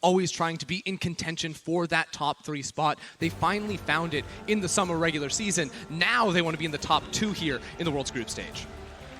always trying to be in contention for that top 3 spot. They finally found it in the summer regular season. Now they want to be in the top 2 here in the World's Group Stage.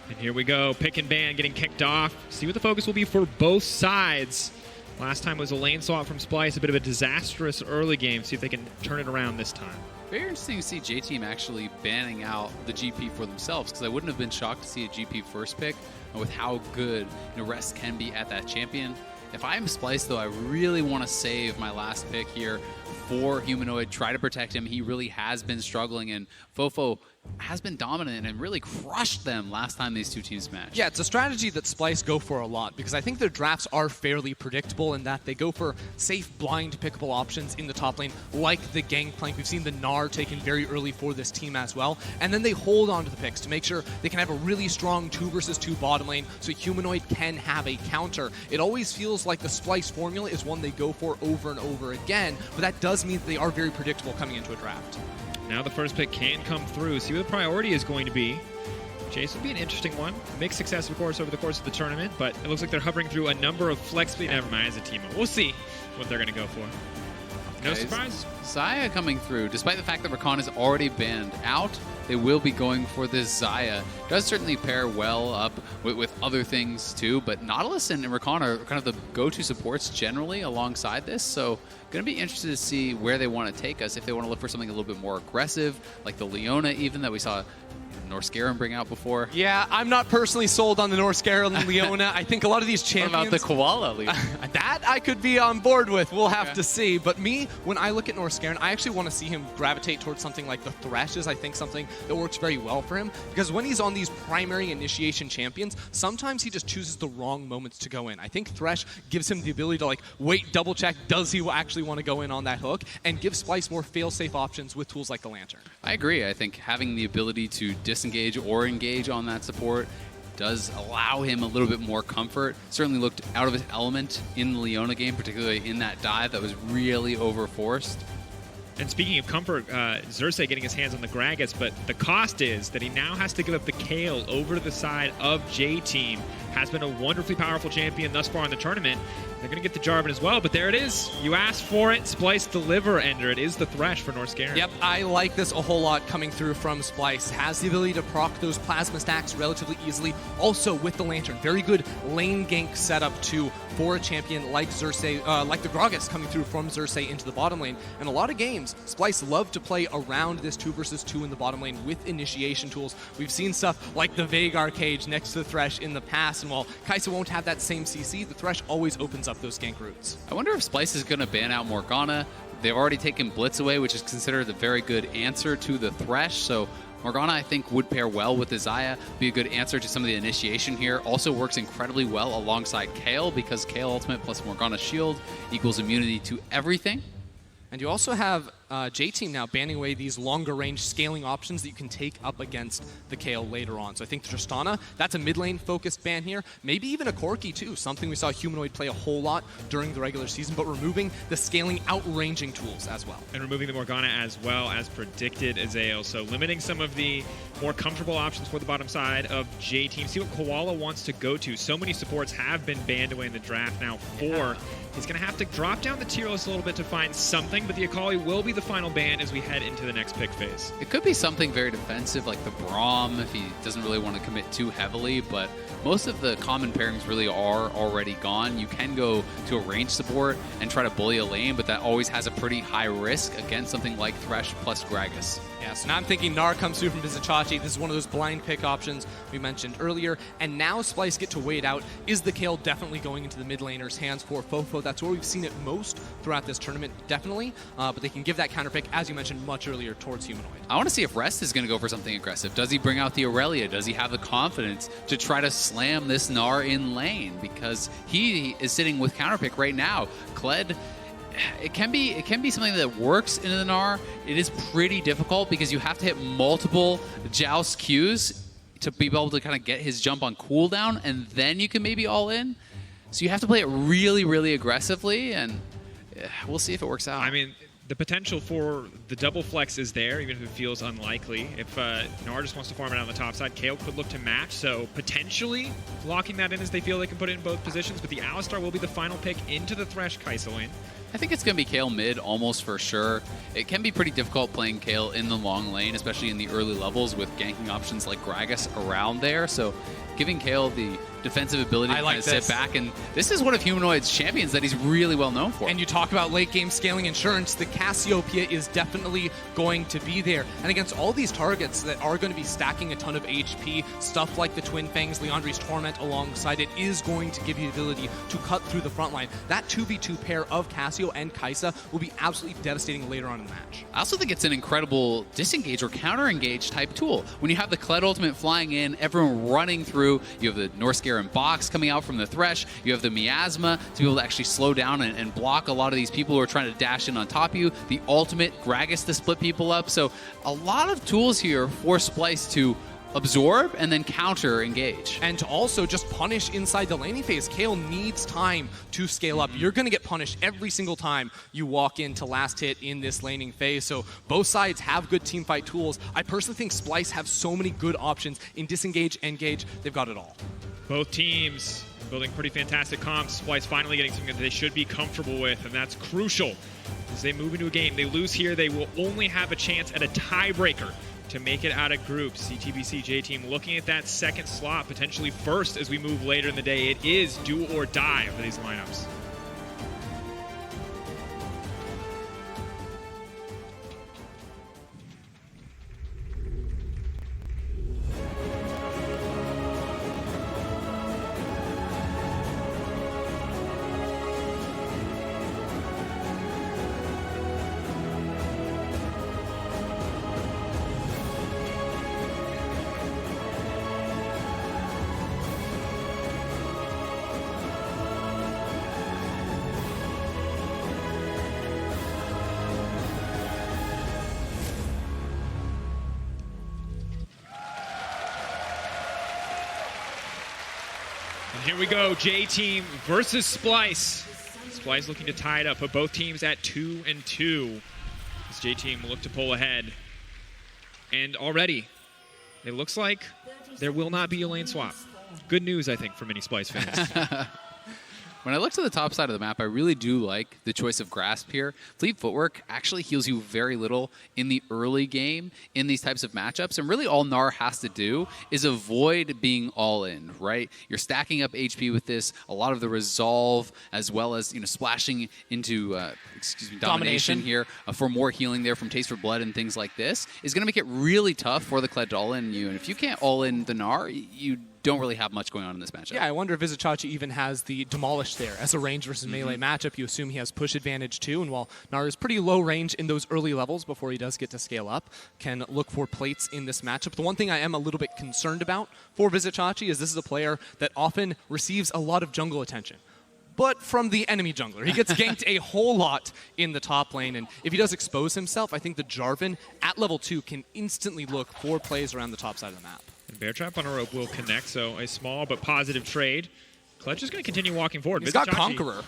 And here we go, pick and ban getting kicked off. See what the focus will be for both sides. Last time was a lane swap from Splyce, a bit of a disastrous early game. See if they can turn it around this time. Very interesting to see J-Team actually banning out the GP for themselves, because I wouldn't have been shocked to see a GP first pick with how good Rest can be at that champion. If I'm Splyce, though, I really want to save my last pick here for Humanoid, try to protect him. He really has been struggling, and Fofo has been dominant and really crushed them last time these two teams matched. Yeah, it's a strategy that Splyce go for a lot because I think their drafts are fairly predictable in that they go for safe, blind, pickable options in the top lane, like the Gangplank. We've seen the Gnar taken very early for this team as well, and then they hold on to the picks to make sure they can have a really strong 2 versus 2 bottom lane so Humanoid can have a counter. It always feels like the Splyce formula is one they go for over and over again, but that does mean that they are very predictable coming into a draft. Now the first pick can come through. See what the priority is going to be. Jace would be an interesting one. Mixed success, of course, over the course of the tournament, but it looks like they're hovering through a number of flex. Never mind, as a team. We'll see what they're going to go for. No surprise. Xayah coming through. Despite the fact that Rakan is already banned out, they will be going for this Xayah. Does certainly pair well up with other things too, but Nautilus and Rakan are kind of the go-to supports generally alongside this, so going to be interested to see where they want to take us, if they want to look for something a little bit more aggressive, like the Leona even that we saw Norscaron bring out before. Yeah, I'm not personally sold on the Norscaron and Leona. I think a lot of these champions... What about the Koala Leona? That I could be on board with. We'll have to see. But me, when I look at Norscaron, I actually want to see him gravitate towards something like the Thresh is, I think, something that works very well for him. Because when he's on these primary initiation champions, sometimes he just chooses the wrong moments to go in. I think Thresh gives him the ability to, like, wait, double check, does he actually want to go in on that hook, and give Splyce more fail-safe options with tools like the Lantern. I agree. I think having the ability to disengage or engage on that support does allow him a little bit more comfort. Certainly looked out of his element in the Leona game, particularly in that dive that was really overforced. And speaking of comfort, Xerxes getting his hands on the Gragas, but the cost is that he now has to give up the Kayle over to the side of J-Team. Has been a wonderfully powerful champion thus far in the tournament. They're going to get the Jarvan as well, but there it is. You asked for it. Splyce deliver, Ender. It is the Thresh for Norscaron. Yep, I like this a whole lot coming through from Splyce. Has the ability to proc those plasma stacks relatively easily. Also with the Lantern, very good lane gank setup too for a champion like Xerxes, like the Gragas coming through from Xerxes into the bottom lane. And a lot of games, Splyce love to play around this 2 versus 2 in the bottom lane with initiation tools. We've seen stuff like the Veigar cage next to the Thresh in the past, and while Kai'Sa won't have that same CC, the Thresh always opens up those gank routes. I wonder if Splyce is going to ban out Morgana. They've already taken Blitz away, which is considered a very good answer to the Thresh, so Morgana, I think, would pair well with the Xayah, be a good answer to some of the initiation here. Also works incredibly well alongside Kayle, because Kayle ultimate plus Morgana shield equals immunity to everything. And you also have J-Team now banning away these longer range scaling options that you can take up against the Kayle later on. So I think the Tristana, that's a mid lane focused ban here. Maybe even a Corki too, something we saw Humanoid play a whole lot during the regular season, but removing the scaling outranging tools as well. And removing the Morgana as well as predicted, Azael. So limiting some of the more comfortable options for the bottom side of J-Team. See what Koala wants to go to. So many supports have been banned away in the draft now. 4. He's going to have to drop down the tier list a little bit to find something, but the Akali will be the final ban as we head into the next pick phase. It could be something very defensive like the Braum if he doesn't really want to commit too heavily, but most of the common pairings really are already gone. You can go to a range support and try to bully a lane, but that always has a pretty high risk against something like Thresh plus Gragas. Yeah, so now I'm thinking Gnar comes through from Vizicsacsi. This is one of those blind pick options we mentioned earlier. And now Splyce get to wait out. Is the Kayle definitely going into the mid laner's hands for Fofo? That's where we've seen it most throughout this tournament, definitely. But they can give that counter pick, as you mentioned, much earlier towards Humanoid. I want to see if Rest is going to go for something aggressive. Does he bring out the Aurelia? Does he have the confidence to try to slam this Gnar in lane? Because he is sitting with counter pick right now. Kled, it can be something that works in the Gnar. It is pretty difficult because you have to hit multiple Joust Qs to be able to kind of get his jump on cooldown, and then you can maybe all in. So you have to play it really, really aggressively, and we'll see if it works out. I mean, the potential for the double flex is there, even if it feels unlikely. If Gnar just wants to farm it on the top side, Kayle could look to match, so potentially locking that in as they feel they can put it in both positions, but the Alistar will be the final pick into the Thresh Kai'Sa lane. I think it's going to be Kayle mid almost for sure. It can be pretty difficult playing Kayle in the long lane, especially in the early levels with ganking options like Gragas around there, so giving Kayle the defensive ability to kind of sit back, and this is one of Humanoid's champions that he's really well known for. And you talk about late game scaling insurance, the Cassiopeia is definitely going to be there. And against all these targets that are going to be stacking a ton of HP, stuff like the Twin Fangs, Liandry's Torment alongside it is going to give you the ability to cut through the front line. That 2v2 pair of Cassio and Kai'Sa will be absolutely devastating later on in the match. I also think it's an incredible disengage or counter-engage type tool. When you have the Kled ultimate flying in, everyone running through, you have the Northscare and Box coming out from the Thresh, you have the Miasma to be able to actually slow down and block a lot of these people who are trying to dash in on top of you, the ultimate Gragas to split people up, so a lot of tools here for Splyce to absorb and then counter engage. And to also just punish inside the laning phase. Kayle needs time to scale up. You're going to get punished every single time you walk into last hit in this laning phase. So both sides have good teamfight tools. I personally think Splyce have so many good options in disengage, engage. They've got it all. Both teams building pretty fantastic comps. Splyce finally getting something that they should be comfortable with, and that's crucial. As they move into a game, they lose here, they will only have a chance at a tiebreaker to make it out of groups. CTBC J-Team looking at that second slot, potentially first as we move later in the day. It is do or die for these lineups. Here we go, J-Team versus Splyce. Splyce looking to tie it up, but both teams at 2-2. As J-Team look to pull ahead. And already, it looks like there will not be a lane swap. Good news, I think, for many Splyce fans. When I look to the top side of the map, I really do like the choice of Grasp here. Fleet Footwork actually heals you very little in the early game in these types of matchups, and really all Gnar has to do is avoid being all in, right? You're stacking up HP with this, a lot of the resolve, as well as splashing into domination here for more healing there from Taste for Blood and things like this is going to make it really tough for the Kled to all in you, and if you can't all in the Gnar, you don't really have much going on in this matchup. Yeah, I wonder if Vizicsacsi even has the Demolish there as a range versus melee matchup. You assume he has push advantage too, and while Gnar is pretty low range in those early levels before he does get to scale up, can look for plates in this matchup. The one thing I am a little bit concerned about for Vizicsacsi is this is a player that often receives a lot of jungle attention, but from the enemy jungler. He gets ganked a whole lot in the top lane, and if he does expose himself, I think the Jarvan at level 2 can instantly look for plays around the top side of the map. And Bear Trap on a rope will connect, so a small but positive trade. Kled just going to continue walking forward. He's got Conqueror.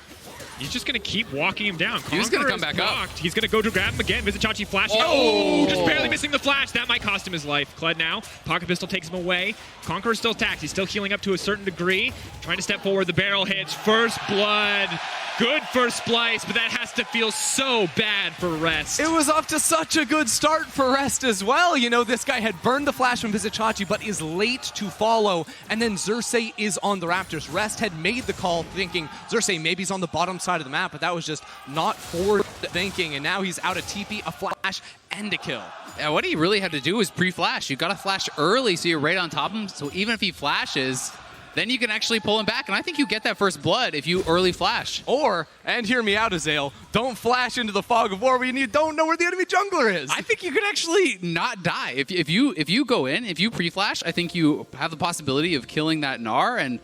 He's just going to keep walking him down. He's going to come back up. He's going to go to grab him again. Vizicsacsi flashing. Oh! Just barely missing the flash. That might cost him his life. Kled now. Pocket Pistol takes him away. Conqueror still attacked. He's still healing up to a certain degree. Trying to step forward. The barrel hits. First blood. Good for Splyce, but that has to feel so bad for Rest. It was off to such a good start for Rest as well. This guy had burned the flash from Vizicsacsi, but is late to follow. And then Xerxes is on the Raptors. Rest had made the call thinking Xerxes maybe he's on the bottom side of the map, but that was just not forward thinking. And now he's out a TP, a flash, and a kill. Yeah, what he really had to do was pre-flash. You got to flash early so you're right on top of him. So even if he flashes, then you can actually pull him back. And I think you get that first blood if you early flash. Or, and hear me out, Azael, don't flash into the fog of war when you don't know where the enemy jungler is. I think you could actually not die. If you go in, if you pre-flash, I think you have the possibility of killing that Gnar. And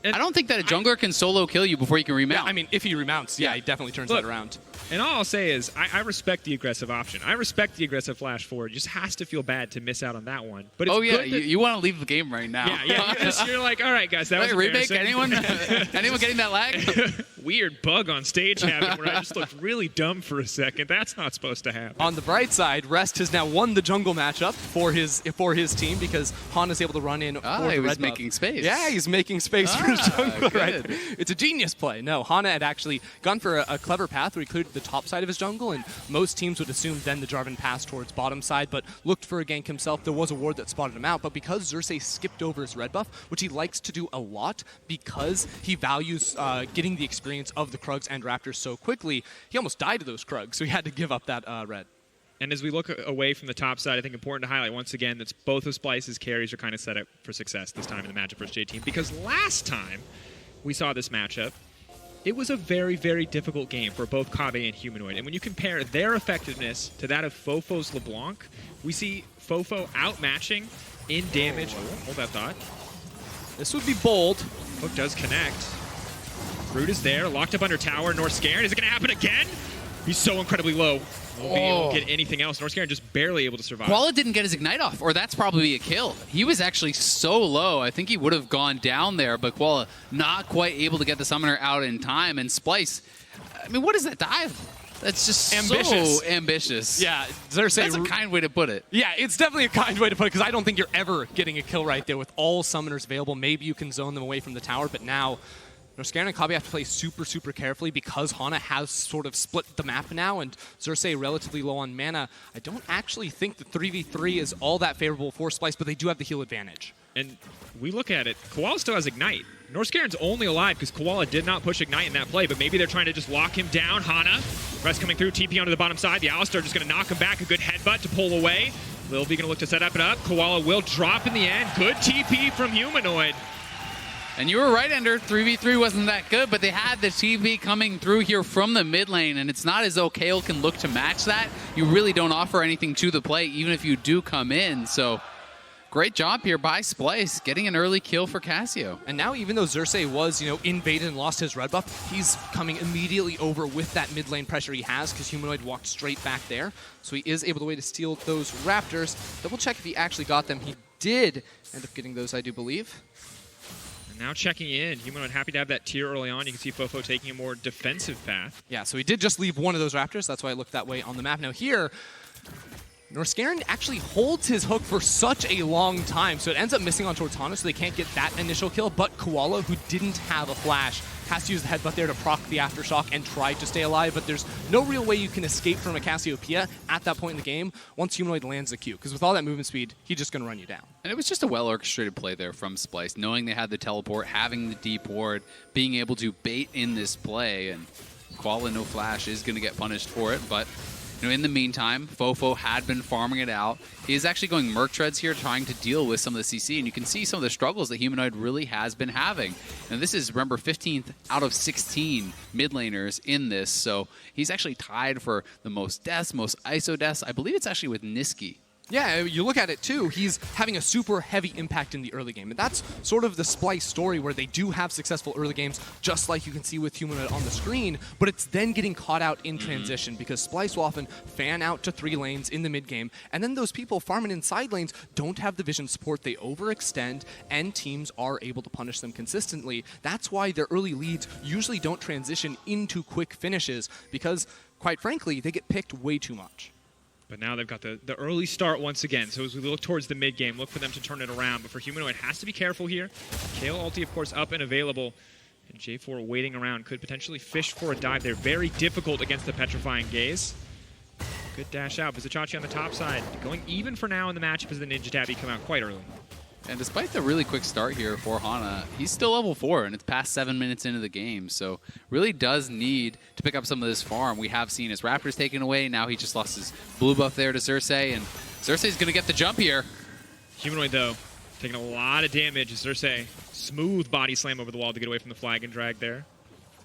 I don't think that a jungler can solo kill you before you can remount. Yeah, I mean, if he remounts, yeah, he definitely turns that around. And all I'll say is, I respect the aggressive option. I respect the aggressive flash forward. It just has to feel bad to miss out on that one. But it's good that you want to leave the game right now. Yeah, you're like, all right, guys, that was remake. Anyone getting that lag? weird bug on stage happened where I just looked really dumb for a second. That's not supposed to happen. On the bright side, Rest has now won the jungle matchup for his team because Hana's able to run in for the he was red buff. making space. Yeah, he's making space for his jungler. Good. Right? It's a genius play. No, Hana had actually gone for a clever path where he cleared the top side of his jungle, and most teams would assume then the Jarvan passed towards bottom side, but looked for a gank himself. There was a ward that spotted him out, but because Xerxes skipped over his red buff, which he likes to do a lot because he values getting the experience of the Krugs and Raptors so quickly, he almost died to those Krugs, so he had to give up that red. And as we look away from the top side, I think important to highlight once again that both of Splice's carries are kind of set up for success this time in the matchup versus J-Team. Because last time we saw this matchup, it was a very, very difficult game for both Kave and Humanoid. And when you compare their effectiveness to that of Fofo's LeBlanc, we see Fofo outmatching in damage. Oh, hold that thought. This would be bold. Hook does connect. Root is there, locked up under tower. Norscairn, is it going to happen again? He's so incredibly low. Won't be able to get anything else. Norscairn just barely able to survive. Koala didn't get his Ignite off, or that's probably a kill. He was actually so low, I think he would have gone down there, but Koala not quite able to get the summoner out in time. And Splice, I mean, what is that dive? That's just ambitious. So ambitious. Yeah, Xerxes. That's a kind way to put it. Yeah, it's definitely a kind way to put it, because I don't think you're ever getting a kill right there with all summoners available. Maybe you can zone them away from the tower, but now Norscairn and Kabi have to play super, super carefully because Hana has sort of split the map now, and Xerxes relatively low on mana. I don't actually think the 3v3 is all that favorable for Splice, but they do have the heal advantage. And we look at it, Koala still has Ignite. Norscairn's only alive because Koala did not push Ignite in that play, but maybe they're trying to just lock him down. Hana, Rest coming through, TP onto the bottom side. The Alistar just going to knock him back, a good headbutt to pull away. Lil V going to look to set up it up. Koala will drop in the end. Good TP from Humanoid. And you were right, Ender. 3v3 wasn't that good, but they had the TP coming through here from the mid lane, and it's not as though Kale can look to match that. You really don't offer anything to the play, even if you do come in. So great job here by Splice, getting an early kill for Cassio. And now, even though Xerxes was, invaded and lost his red buff, he's coming immediately over with that mid lane pressure he has because Humanoid walked straight back there. So he is able to steal those Raptors. Double check if he actually got them. He did end up getting those, I do believe. And now checking in, Humanoid happy to have that tier early on. You can see Fofo taking a more defensive path. Yeah, so he did just leave one of those Raptors. That's why I looked that way on the map. Now here, Norscairn actually holds his hook for such a long time, so it ends up missing on towards Hana, so they can't get that initial kill. But Koala, who didn't have a flash, has to use the headbutt there to proc the aftershock and try to stay alive, but there's no real way you can escape from a Cassiopeia at that point in the game once Humanoid lands the Q, because with all that movement speed, he's just going to run you down. And it was just a well-orchestrated play there from Splice, knowing they had the teleport, having the deep ward, being able to bait in this play, and Koala no flash is going to get punished for it, but in the meantime, Fofo had been farming it out. He is actually going Merc Treads here, trying to deal with some of the CC, and you can see some of the struggles that Humanoid really has been having. And this is, remember, 15th out of 16 mid laners in this, so he's actually tied for the most deaths, most ISO deaths. I believe it's actually with Niski. Yeah, you look at it too, he's having a super heavy impact in the early game. And that's sort of the Splice story where they do have successful early games, just like you can see with Humanoid on the screen, but it's then getting caught out in transition because Splice will often fan out to 3 lanes in the mid game, and then those people farming in side lanes don't have the vision support, they overextend, and teams are able to punish them consistently. That's why their early leads usually don't transition into quick finishes because, quite frankly, they get picked way too much. But now they've got the early start once again. So as we look towards the mid game, look for them to turn it around. But for Humanoid, has to be careful here. Kale ulti, of course, up and available. And J4 waiting around. Could potentially fish for a dive. They're very difficult against the Petrifying Gaze. Good dash out. Vizichachi on the top side. Going even for now in the matchup as the Ninja Tabby come out quite early. And despite the really quick start here for Hana, he's still level 4, and it's past 7 minutes into the game, so really does need to pick up some of this farm. We have seen his Raptors taken away. Now he just lost his blue buff there to Xerxes, and Xerxes is going to get the jump here. Humanoid, though, taking a lot of damage. Xerxes, smooth body slam over the wall to get away from the flag and drag there.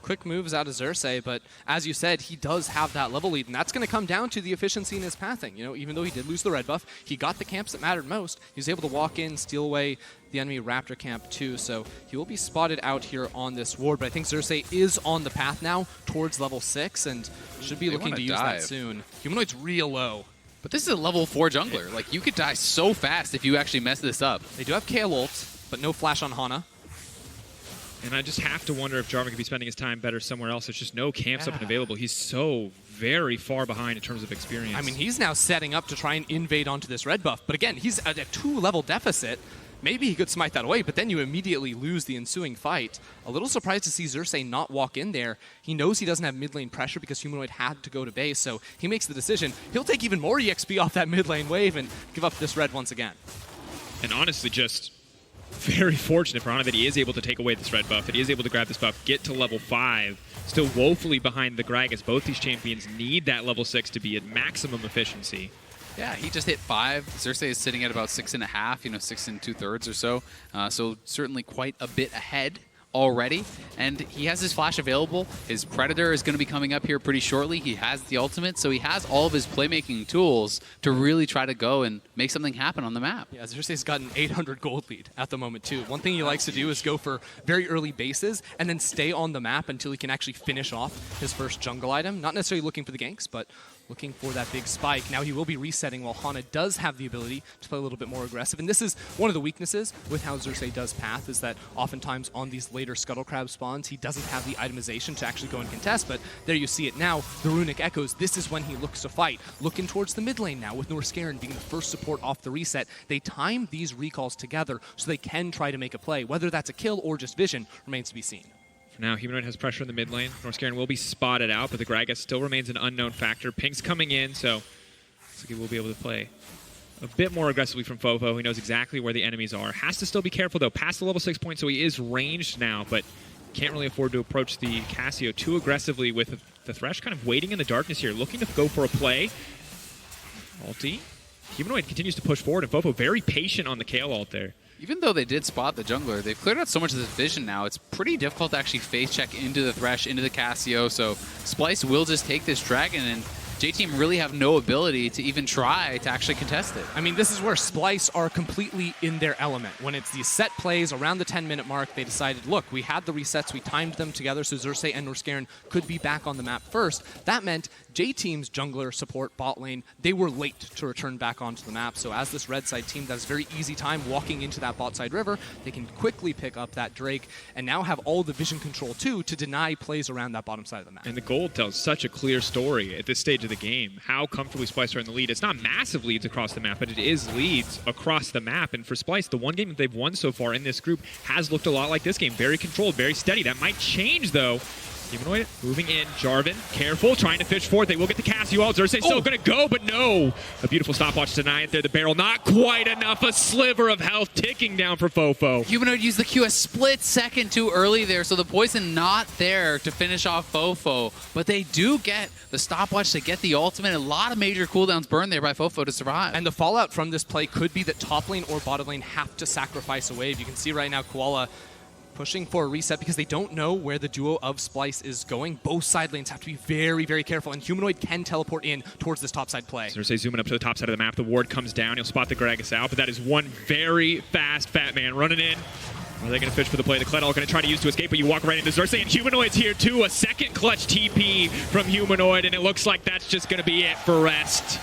Quick moves out of Xerxes, but as you said, he does have that level lead, and that's going to come down to the efficiency in his pathing. Even though he did lose the red buff, he got the camps that mattered most. He was able to walk in, steal away the enemy Raptor camp too, so he will be spotted out here on this ward, but I think Xerxes is on the path now towards level 6, and should be looking to use that soon. Humanoid's real low. But this is a level 4 jungler. Like, you could die so fast if you actually mess this up. They do have Kale ult, but no flash on Hana. And I just have to wonder if Jarvan could be spending his time better somewhere else. There's just no camps up and available. He's so very far behind in terms of experience. I mean, he's now setting up to try and invade onto this red buff. But again, he's at a 2-level deficit. Maybe he could smite that away, but then you immediately lose the ensuing fight. A little surprised to see Xerxes not walk in there. He knows he doesn't have mid lane pressure because Humanoid had to go to base, so he makes the decision. He'll take even more EXP off that mid lane wave and give up this red once again. And honestly, just very fortunate for Ana that he is able to take away this red buff, that he is able to grab this buff, get to level 5, still woefully behind the Gragas. Both these champions need that level 6 to be at maximum efficiency. Yeah, he just hit 5. Xerxes is sitting at about 6.5, 6 2/3 or so. So certainly quite a bit ahead already. And he has his flash available. His Predator is going to be coming up here pretty shortly. He has the ultimate, so he has all of his playmaking tools to really try to go and make something happen on the map. Yeah, Xerxes has got an 800 gold lead at the moment, too. One thing he likes to do is go for very early bases and then stay on the map until he can actually finish off his first jungle item. Not necessarily looking for the ganks, but looking for that big spike. Now he will be resetting while Hana does have the ability to play a little bit more aggressive. And this is one of the weaknesses with how Xerxes does path, is that oftentimes on these later Scuttle Crab spawns, he doesn't have the itemization to actually go and contest. But there you see it now, the Runic Echoes. This is when he looks to fight. Looking towards the mid lane now with Norskeren being the first support off the reset. They time these recalls together so they can try to make a play. Whether that's a kill or just vision remains to be seen. Now, Humanoid has pressure in the mid lane. Norskeren will be spotted out, but the Gragas still remains an unknown factor. Pink's coming in, so looks like he will be able to play a bit more aggressively from Fofo. He knows exactly where the enemies are. Has to still be careful, though. Past the level 6 point, so he is ranged now, but can't really afford to approach the Cassio too aggressively with the Thresh kind of waiting in the darkness here, looking to go for a play. Ulti. Humanoid continues to push forward, and Fofo very patient on the Kayle ult there. Even though they did spot the jungler, they've cleared out so much of this vision now, it's pretty difficult to actually face check into the Thresh, into the Cassio, so Splyce will just take this dragon, and J-Team really have no ability to even try to actually contest it. I mean, this is where Splyce are completely in their element. When it's these set plays around the 10-minute mark, they decided, look, we had the resets, we timed them together so Xerxes and Norskeren could be back on the map first. That meant J-Team's jungler support bot lane, they were late to return back onto the map. So as this red side team does very easy time walking into that bot side river, they can quickly pick up that Drake and now have all the vision control too to deny plays around that bottom side of the map. And the gold tells such a clear story at this stage of the game, how comfortably Splyce are in the lead. It's not massive leads across the map, but it is leads across the map. And for Splyce, the one game that they've won so far in this group has looked a lot like this game. Very controlled, very steady. That might change, though. Humanoid moving in. Jarvan, careful, trying to fish forward. They will get the Cassio ult. Xerxes still going to go, but no. A beautiful stopwatch to deny it there. The barrel, not quite enough. A sliver of health ticking down for Fofo. Humanoid used the Q a split second too early there, so the poison not there to finish off Fofo. But they do get the stopwatch to get the ultimate. A lot of major cooldowns burned there by Fofo to survive. And the fallout from this play could be that top lane or bottom lane have to sacrifice a wave. You can see right now Koala pushing for a reset because they don't know where the duo of Splyce is going. Both side lanes have to be very, very careful, and Humanoid can teleport in towards this topside play. Xerxes zooming up to the top side of the map. The ward comes down. He'll spot the Gragas out, but that is one very fast fat man running in. Are they going to fish for the play? The Kled all going to try to use to escape, but you walk right into Xerxes, and Humanoid's here too. A second clutch TP from Humanoid, and it looks like that's just going to be it for rest.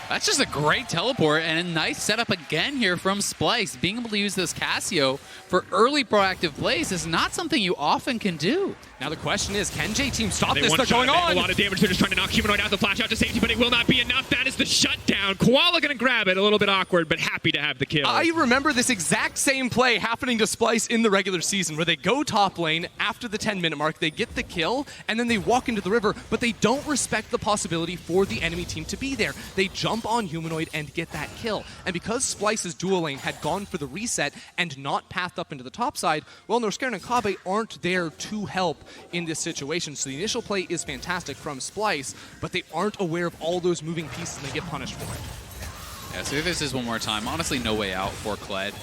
That's just a great teleport and a nice setup again here from Splyce. Being able to use this Cassio for early proactive plays is not something you often can do. Now the question is, can J-Team stop They this? They're going on. on! A lot of damage. They're just trying to knock Humanoid out, the flash out to safety, but it will not be enough. That is the shutdown. Koala going to grab it. A little bit awkward, but happy to have the kill. I remember this exact same play happening to Splyce in the regular season, where they go top lane after the 10-minute mark, they get the kill, and then they walk into the river, but they don't respect the possibility for the enemy team to be there. They jump on Humanoid and get that kill. And because Splyce's dual lane had gone for the reset and not pathed up into the top side, well, Norskeren and Kabe aren't there to help in this situation. So the initial play is fantastic from Splyce, but they aren't aware of all those moving pieces and they get punished for it. Yeah, so if this is one more time, honestly no way out for Kled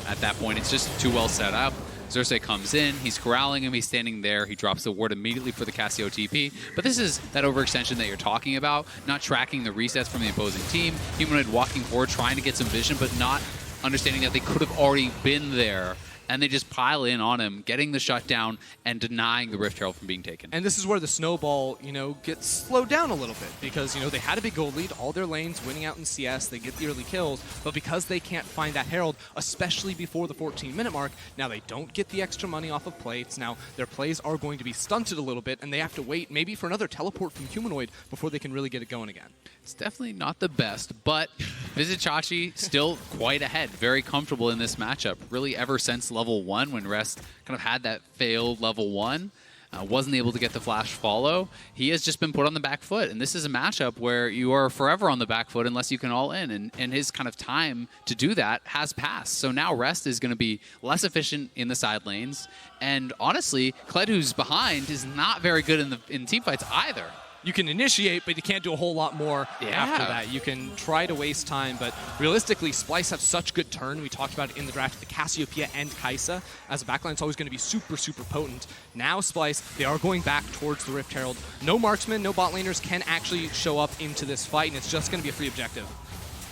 at that point. It's just too well set up. Xerxes comes in, he's corralling him, he's standing there, he drops the ward immediately for the Cassio TP. But this is that overextension that you're talking about, not tracking the resets from the opposing team. Humanoid walking forward, trying to get some vision, but not understanding that they could have already been there and they just pile in on him, getting the shutdown and denying the Rift Herald from being taken. And this is where the snowball, gets slowed down a little bit because, they had a big gold lead, all their lanes winning out in CS, they get the early kills, but because they can't find that Herald, especially before the 14-minute mark, now they don't get the extra money off of plates. Now their plays are going to be stunted a little bit, and they have to wait maybe for another teleport from Humanoid before they can really get it going again. It's definitely not the best, but Vizicachi still quite ahead, very comfortable in this matchup. Really ever since level 1 when Rest kind of had that failed level 1, wasn't able to get the flash follow, he has just been put on the back foot. And this is a matchup where you are forever on the back foot unless you can all in. And his kind of time to do that has passed. So now Rest is going to be less efficient in the side lanes. And honestly, Kled, who's behind, is not very good in team fights either. You can initiate, but you can't do a whole lot more after that. You can try to waste time, but realistically, Splyce have such good turn. We talked about it in the draft, the Cassiopeia and Kai'Sa. As a backline, it's always going to be super, super potent. Now Splyce, they are going back towards the Rift Herald. No marksmen, no bot laners can actually show up into this fight, and it's just going to be a free objective.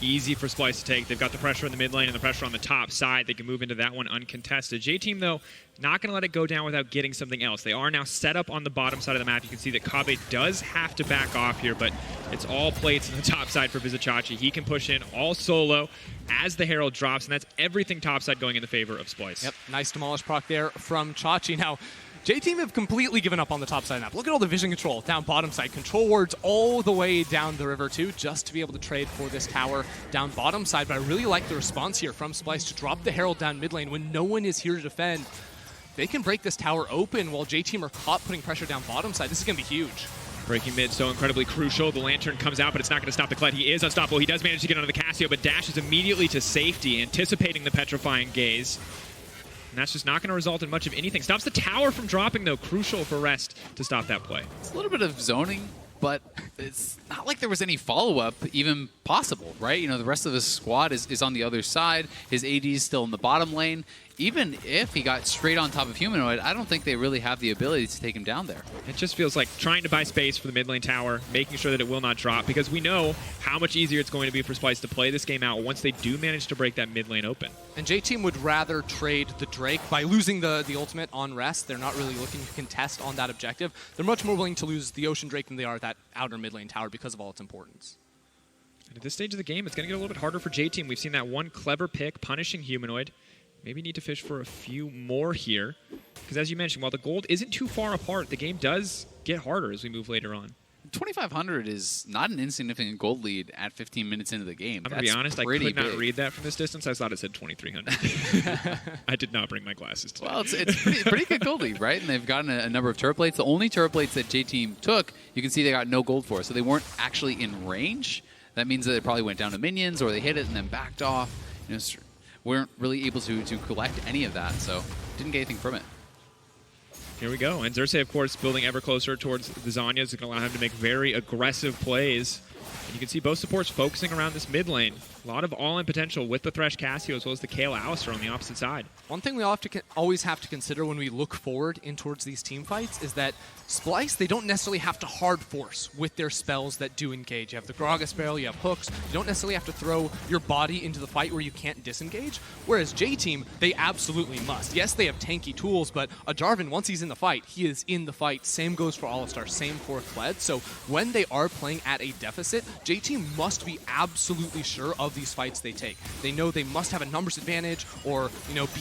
Easy for Splyce to take. They've got the pressure in the mid lane and the pressure on the top side. They can move into that one uncontested. J-Team, though, not going to let it go down without getting something else. They are now set up on the bottom side of the map. You can see that Kobbe does have to back off here, but it's all plates on the top side for Vizicachi. He can push in all solo as the Herald drops, and that's everything top side going in the favor of Splyce. Yep, nice demolish proc there from Chachi. Now, J-Team have completely given up on the top side of the map. Look at all the vision control down bottom side. Control wards all the way down the river too, just to be able to trade for this tower down bottom side. But I really like the response here from Splyce to drop the Herald down mid lane when no one is here to defend. They can break this tower open while J-Team are caught putting pressure down bottom side. This is going to be huge. Breaking mid so incredibly crucial. The Lantern comes out, but it's not going to stop the Kled. He is unstoppable. He does manage to get onto the Cassio, but dashes immediately to safety, anticipating the petrifying gaze. And that's just not going to result in much of anything. Stops the tower from dropping, though. Crucial for Rest to stop that play. It's a little bit of zoning, but it's not like there was any follow-up even possible, right? The rest of the squad is on the other side. His AD is still in the bottom lane. Even if he got straight on top of Humanoid, I don't think they really have the ability to take him down there. It just feels like trying to buy space for the mid lane tower, making sure that it will not drop, because we know how much easier it's going to be for Splyce to play this game out once they do manage to break that mid lane open. And J-Team would rather trade the Drake by losing the ultimate on Rest. They're not really looking to contest on that objective. They're much more willing to lose the Ocean Drake than they are that outer mid lane tower because of all its importance. And at this stage of the game, it's going to get a little bit harder for J-Team. We've seen that one clever pick punishing Humanoid. Maybe need to fish for a few more here. Because as you mentioned, while the gold isn't too far apart, the game does get harder as we move later on. 2,500 is not an insignificant gold lead at 15 minutes into the game. I'm going to be honest, I could not read that from this distance. I thought it said 2,300. I did not bring my glasses today. Well, it's pretty good gold lead, right? And they've gotten a number of turret plates. The only turret plates that J-Team took, you can see they got no gold for. So they weren't actually in range. That means that they probably went down to minions or they hit it and then backed off. Weren't really able to collect any of that, so didn't get anything from it. Here we go. And Xerxes, of course, building ever closer towards the Zanya. It's going to allow him to make very aggressive plays. And you can see both supports focusing around this mid lane. A lot of all-in potential with the Thresh Cassio as well as the Kayle Alistar on the opposite side. One thing we always have to consider when we look forward in towards these team fights is that Splyce, they don't necessarily have to hard force with their spells that do engage. You have the Gragas Barrel, you have hooks. You don't necessarily have to throw your body into the fight where you can't disengage. Whereas J-Team, they absolutely must. Yes, they have tanky tools, but a Jarvan, once he's in the fight, he is in the fight. Same goes for Alistar, same for Kled. So when they are playing at a deficit, J-Team must be absolutely sure of these fights they take. They know they must have a numbers advantage or,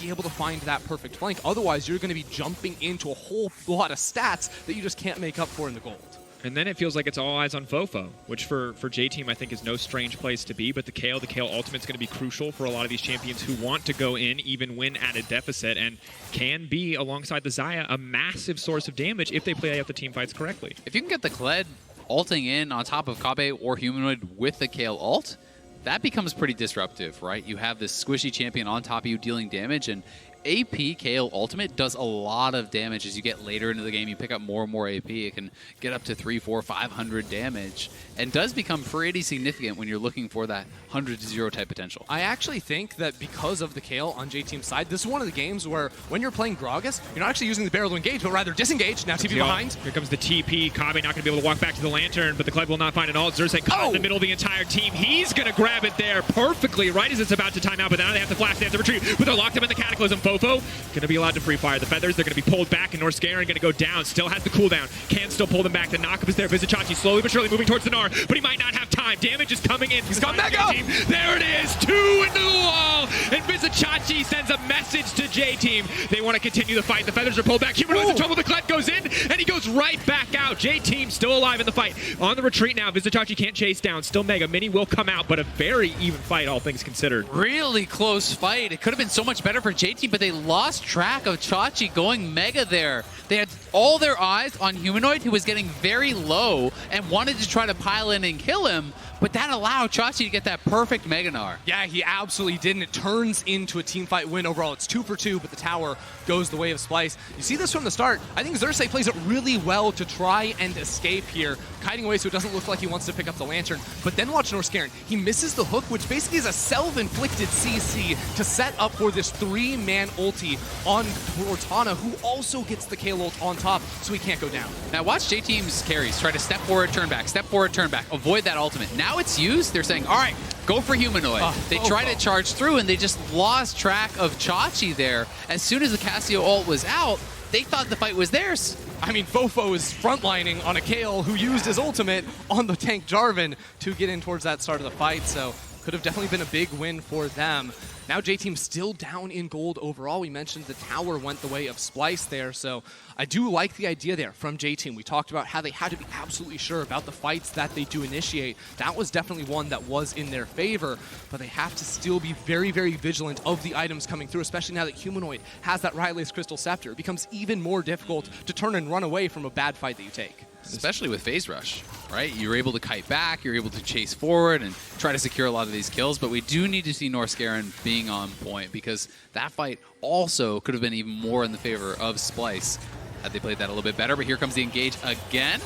be able to find that perfect flank. Otherwise, you're going to be jumping into a whole lot of stats that you just can't make up for in the gold. And then it feels like it's all eyes on Fofo, which for J-Team I think is no strange place to be, but the Kayle ultimate's going to be crucial for a lot of these champions who want to go in even when at a deficit and can be, alongside the Xayah, a massive source of damage if they play out the team fights correctly. If you can get the Kled ulting in on top of Kobbe or Humanoid with the Kayle ult, that becomes pretty disruptive, right? You have this squishy champion on top of you dealing damage, and AP Kayle Ultimate does a lot of damage as you get later into the game. You pick up more and more AP. It can get up to 300, 400, 500 damage and does become pretty significant when you're looking for that 100-0 type potential. I actually think that because of the Kayle on J-Team's side, this is one of the games where when you're playing Gragas, you're not actually using the barrel to engage, but rather disengage. Now TP behind. Here comes the TP. Kobbe not going to be able to walk back to the Lantern, but the Kled will not find an ult. Xerxes caught in the middle of the entire team. He's going to grab it there perfectly right as it's about to time out, but now they have to flash. They have to retreat, but they're locked up in the Cataclysm. Fofo going to be allowed to free fire the feathers. They're going to be pulled back, and Norscaron going to go down. Still has the cooldown. Can still pull them back. The knockup is there. Vizicachi slowly but surely moving towards the Gnar, but he might not have time. Damage is coming in. He's got Mega! There it is. 2 into the wall. And Vizicachi sends a message to J-Team. They want to continue the fight. The feathers are pulled back. Humanoid's in trouble. The Kled goes in, and he goes right back out. J-Team still alive in the fight. On the retreat now. Vizicachi can't chase down. Still Mega. Mini will come out, but a very even fight, all things considered. Really close fight. It could have been so much better for J-Team, but they lost track of Chachi going Mega there. They had all their eyes on Humanoid, who was getting very low and wanted to try to pile in and kill him, but that allowed Chachi to get that perfect Mega Gnar. Yeah, he absolutely did, and it turns into a team fight win overall. It's 2 for 2, but the tower goes the way of Splice. You see this from the start. I think Xerxes plays it really well to try and escape here, kiting away so it doesn't look like he wants to pick up the Lantern. But then watch Norscaron. He misses the hook, which basically is a self-inflicted CC to set up for this 3-man ulti on Cortana, who also gets the Kayle ult on top, so he can't go down. Now watch J-Team's carries try to step forward, turn back, step forward, turn back, avoid that ultimate. Now it's used, they're saying, all right, go for Humanoid. They tried to charge through, and they just lost track of Chachi there. As soon as the Cassio ult was out, they thought the fight was theirs. I mean, Fofo is frontlining on a Kayle who used his ultimate on the tank Jarvan to get in towards that start of the fight, so could have definitely been a big win for them. Now J-Team still down in gold overall. We mentioned the tower went the way of Splice there, so I do like the idea there from J-Team. We talked about how they had to be absolutely sure about the fights that they do initiate. That was definitely one that was in their favor, but they have to still be very, very vigilant of the items coming through, especially now that Humanoid has that Rylai's Crystal Scepter. It becomes even more difficult to turn and run away from a bad fight that you take. Especially with Phase Rush, right? You're able to kite back, you're able to chase forward and try to secure a lot of these kills, but we do need to see Norscaron being on point, because that fight also could have been even more in the favor of Splice had they played that a little bit better. But here comes the engage again.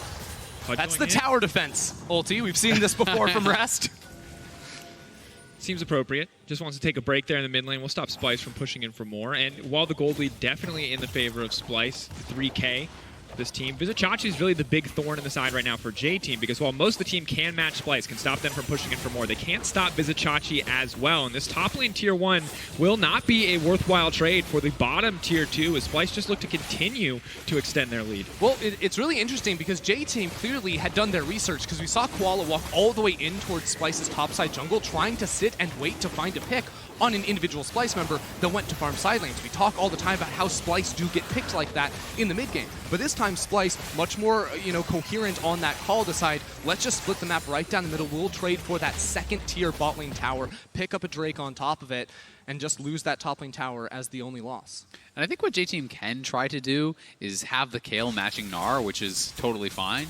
That's the tower defense ulti. We've seen this before from Rest. Seems appropriate. Just wants to take a break there in the mid lane. We'll stop Splice from pushing in for more. And while the gold lead definitely in the favor of Splice, 3K, this team, Vizicachi is really the big thorn in the side right now for J-Team, because while most of the team can match Splice, can stop them from pushing in for more, they can't stop Vizicachi as well. And this top lane tier 1 will not be a worthwhile trade for the bottom tier 2, as Splice just look to continue to extend their lead. Well, it's really interesting because J-Team clearly had done their research, because we saw Koala walk all the way in towards Splice's topside jungle, trying to sit and wait to find a pick on an individual Splice member that went to farm side lanes. We talk all the time about how Splice do get picked like that in the mid game, but this time Splice much more coherent on that call, decide let's just split the map right down the middle. We'll trade for that second tier bot lane tower, pick up a Drake on top of it, and just lose that top lane tower as the only loss. And I think what J-Team can try to do is have the Kayle matching Gnar, which is totally fine.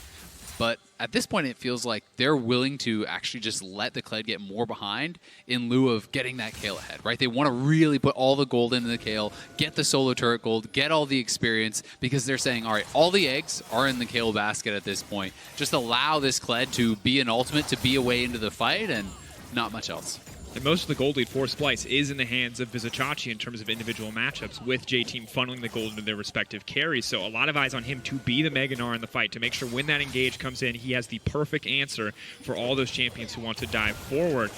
But at this point, it feels like they're willing to actually just let the Kled get more behind in lieu of getting that Kayle ahead, right? They want to really put all the gold into the Kayle, get the solo turret gold, get all the experience, because they're saying, all right, all the eggs are in the Kayle basket at this point. Just allow this Kled to be an ultimate, to be a way into the fight, and not much else. And most of the gold lead for Splice is in the hands of Vizicachi in terms of individual matchups, with J-Team funneling the gold into their respective carries. So a lot of eyes on him to be the Mega Gnar in the fight, to make sure when that engage comes in, he has the perfect answer for all those champions who want to dive forward.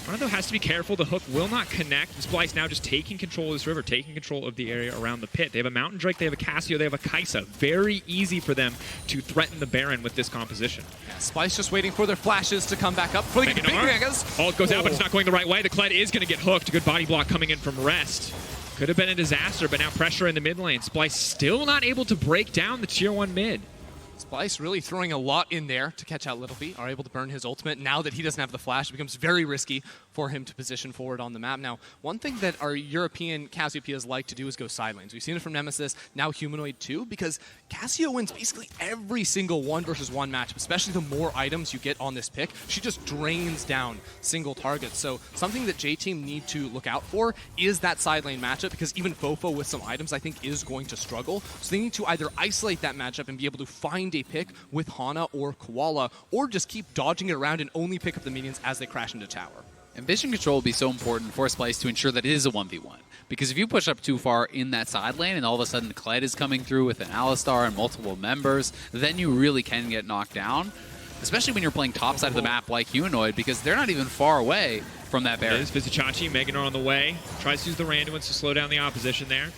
Runner, though, has to be careful. The hook will not connect. Splice now just taking control of this river, taking control of the area around the pit. They have a Mountain Drake, they have a Cassio, they have a Kai'Sa. Very easy for them to threaten the Baron with this composition. Yeah, Splice just waiting for their flashes to come back up. For the big Megas. Oh, it goes out, but it's not going the right way. The Kled is going to get hooked. Good body block coming in from Rest. Could have been a disaster, but now pressure in the mid lane. Splice still not able to break down the tier 1 mid. Splice really throwing a lot in there to catch out Little Feet, are able to burn his ultimate. Now that he doesn't have the flash, it becomes very risky for him to position forward on the map. Now, one thing that our European Cassiopeias like to do is go side lanes. We've seen it from Nemesis, now Humanoid too, because Cassio wins basically every single 1-versus-1 matchup, especially the more items you get on this pick. She just drains down single targets. So something that J-Team need to look out for is that side lane matchup, because even Fofo with some items I think is going to struggle. So they need to either isolate that matchup and be able to find a pick with Hana or Koala, or just keep dodging it around and only pick up the minions as they crash into tower. And vision control will be so important for Splice to ensure that it is a 1v1. Because if you push up too far in that side lane and all of a sudden the Kled is coming through with an Alistar and multiple members, then you really can get knocked down. especially when you're playing top side of the map like Humanoid, because they're not even far away from that Baron. It is Vizicachi, Meganar on the way. Tries to use the random ones to slow down the opposition there.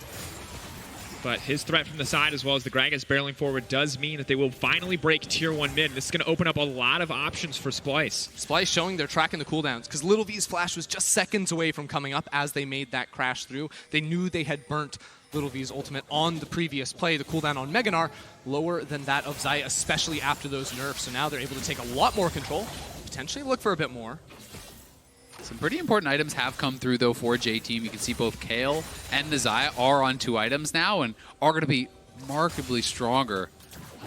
But his threat from the side, as well as the Gragas barreling forward, does mean that they will finally break Tier 1 mid. This is going to open up a lot of options for Splice. Splice showing they're tracking the cooldowns, because Little V's flash was just seconds away from coming up as they made that crash through. They knew they had burnt Little V's ultimate on the previous play. The cooldown on Meganar lower than that of Xayah, especially after those nerfs. So now they're able to take a lot more control, potentially look for a bit more. Some pretty important items have come through, though, for J-Team. You can see both Kale and the Xayah are on 2 items now and are going to be markedly stronger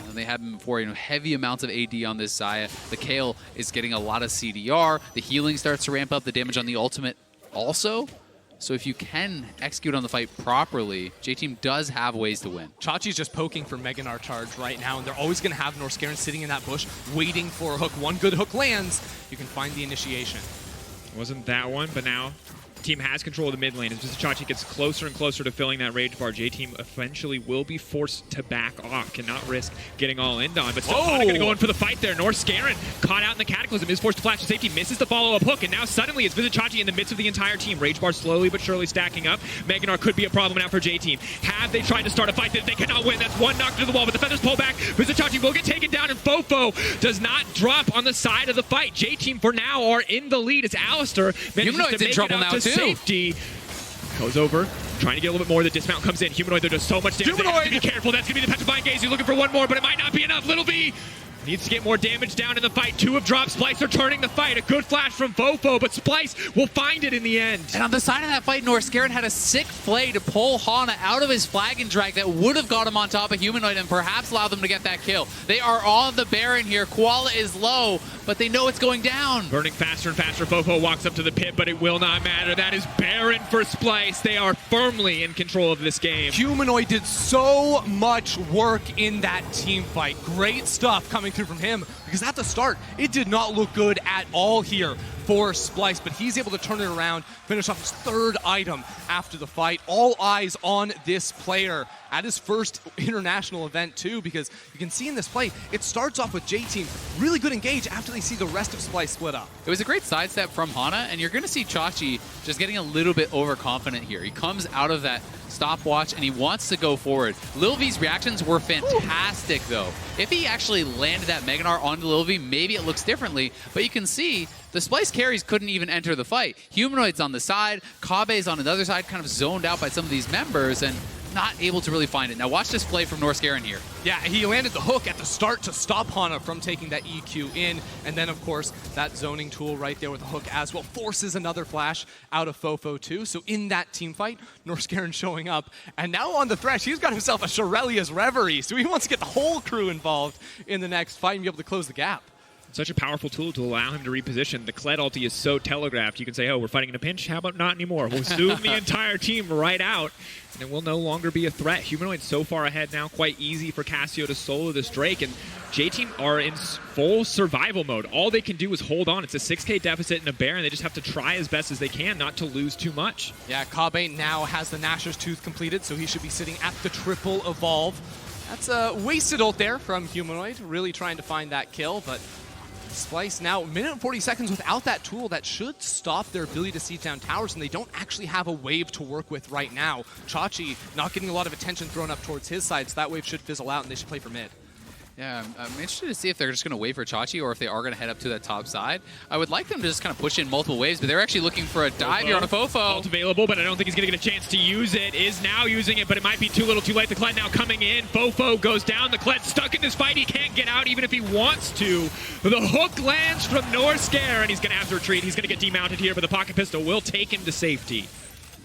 than they have been before. You know, heavy amounts of AD on this Xayah. The Kale is getting a lot of CDR. The healing starts to ramp up. The damage on the ultimate also. So if you can execute on the fight properly, J-Team does have ways to win. Chachi's just poking for Meganar charge right now, and they're always going to have Norskeren sitting in that bush, waiting for a hook. One good hook lands, you can find the initiation. Wasn't that one, but now team has control of the mid lane. As Vizicachi gets closer and closer to filling that rage bar, J-Team eventually will be forced to back off. Cannot risk getting all in on, but still going to go in for the fight there. Norskeren caught out in the Cataclysm, is forced to flash to safety, misses the follow-up hook, and now suddenly it's Vizicachi in the midst of the entire team. Rage bar slowly but surely stacking up. Meganar could be a problem now for J-Team. Have they tried to start a fight that they cannot win? That's one knocked to the wall, but the feathers pull back. Vizicachi will get taken down, and Fofo does not drop on the side of the fight. J-Team for now are in the lead. It's Alistair manages to make it out to safety. Goes over, trying to get a little bit more. The dismount comes in. Humanoid, there does so much damage. They have to be careful. That's going to be the Petrifying Gaze. You're looking for one more, but it might not be enough. Little V needs to get more damage down in the fight. 2 have dropped. Splice are turning the fight. A good flash from Fofo, but Splice will find it in the end. And on the side of that fight, Norskeren had a sick play to pull Hana out of his flag and drag that would have got him on top of Humanoid and perhaps allowed them to get that kill. They are on the Baron here. Koala is low, but they know it's going down. Burning faster and faster. Fofo walks up to the pit, but it will not matter. That is Baron for Splice. They are firmly in control of this game. Humanoid did so much work in that team fight. Great stuff coming through from him, because at the start, it did not look good at all here for Splice, but he's able to turn it around, finish off his 3rd item after the fight. All eyes on this player at his first international event too, because you can see in this play, it starts off with J-Team really good engage after they see the rest of Splice split up. It was a great sidestep from Hana, and you're going to see Chachi just getting a little bit overconfident here. He comes out of that stopwatch and he wants to go forward. Lil V's reactions were fantastic though. If he actually landed that Meganar onto Lil V, maybe it looks differently, but you can see the Splice carries couldn't even enter the fight. Humanoid's on the side, Kabe's on the other side, kind of zoned out by some of these members and not able to really find it. Now watch this play from Norskeren here. Yeah, he landed the hook at the start to stop Hana from taking that EQ in, and then of course that zoning tool right there with the hook as well forces another flash out of Fofo too. So in that team fight, Norskeren showing up, and now on the Thresh, he's got himself a Shirelia's Reverie, so he wants to get the whole crew involved in the next fight and be able to close the gap. Such a powerful tool to allow him to reposition. The Kled ulti is so telegraphed. You can say, oh, we're fighting in a pinch. How about not anymore? We'll zoom the entire team right out, and it will no longer be a threat. Humanoid so far ahead now. Quite easy for Cassio to solo this Drake, and J-Team are in full survival mode. All they can do is hold on. It's a 6k deficit in a Baron. They just have to try as best as they can not to lose too much. Yeah, Kabe now has the Gnasher's Tooth completed, so he should be sitting at the triple evolve. That's a wasted ult there from Humanoid, really trying to find that kill, but Splice now, 1 minute and 40 seconds without that tool that should stop their ability to siege down towers, and they don't actually have a wave to work with right now. Chachi not getting a lot of attention thrown up towards his side, so that wave should fizzle out and they should play for mid. Yeah, I'm interested to see if they're just going to wait for Chachi or if they are going to head up to that top side. I would like them to just kind of push in multiple waves, but they're actually looking for a dive here on a Fofo. Ult available, but I don't think he's going to get a chance to use it. Is now using it, but it might be too little too late. The Kled now coming in. Fofo goes down. The Kled stuck in this fight. He can't get out even if he wants to. The hook lands from Norskeren, and he's going to have to retreat. He's going to get demounted here, but the pocket pistol will take him to safety.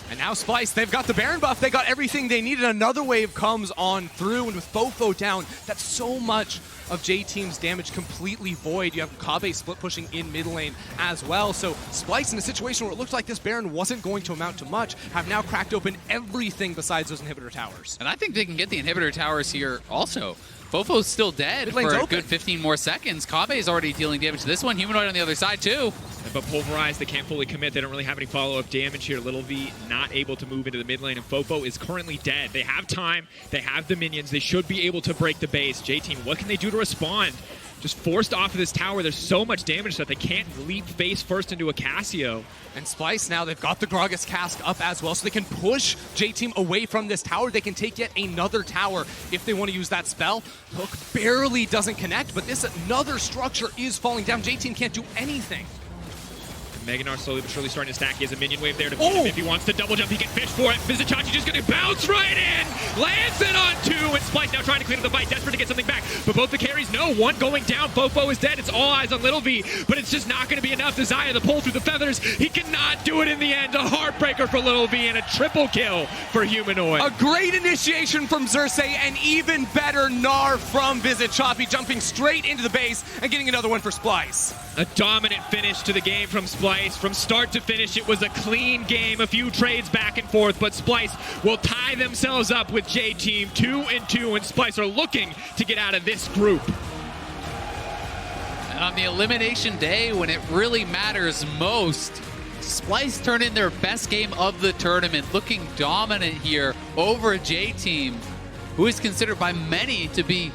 And now Splice, they've got the Baron buff, they got everything they needed. Another wave comes on through, and with Fofo down, that's so much of J-Team's damage completely void. You have Kabe split pushing in mid lane as well. So Splice, in a situation where it looked like this Baron wasn't going to amount to much, have now cracked open everything besides those inhibitor towers. And I think they can get the inhibitor towers here also. Fofo's still dead for a good 15 more seconds. Kabe is already dealing damage to this one. Humanoid on the other side too. But pulverized, they can't fully commit. They don't really have any follow-up damage here. Little V not able to move into the mid lane, and Fofo is currently dead. They have time. They have the minions. They should be able to break the base. J-Team, what can they do to respond? just forced off of this tower. There's so much damage that they can't leap face first into a Casio. And Splice now, they've got the Gragas cask up as well, so they can push J-Team away from this tower. They can take yet another tower if they want to use that spell. Hook barely doesn't connect, but this another structure is falling down. J-Team can't do anything. Meganar slowly but surely starting to stack. He has a minion wave there to beat him. If he wants to double jump, he can fish for it. Vizichachi just going to bounce right in. Lands it on 2, and Splice now trying to clean up the fight, desperate to get something back. But both the carries know. One going down. Fofo is dead. It's all eyes on Little V, but it's just not going to be enough. Desire the pull through the feathers. He cannot do it in the end. A heartbreaker for Little V and a triple kill for Humanoid. A great initiation from Xerxes, and even better Gnar from Vizichapi, jumping straight into the base and getting another one for Splice. A dominant finish to the game from Splice. From start to finish, it was a clean game, a few trades back and forth, but Splice will tie themselves up with J-Team 2-2, and Splice are looking to get out of this group. And on the elimination day, when it really matters most, Splice turned in their best game of the tournament, looking dominant here over J-Team, who is considered by many to be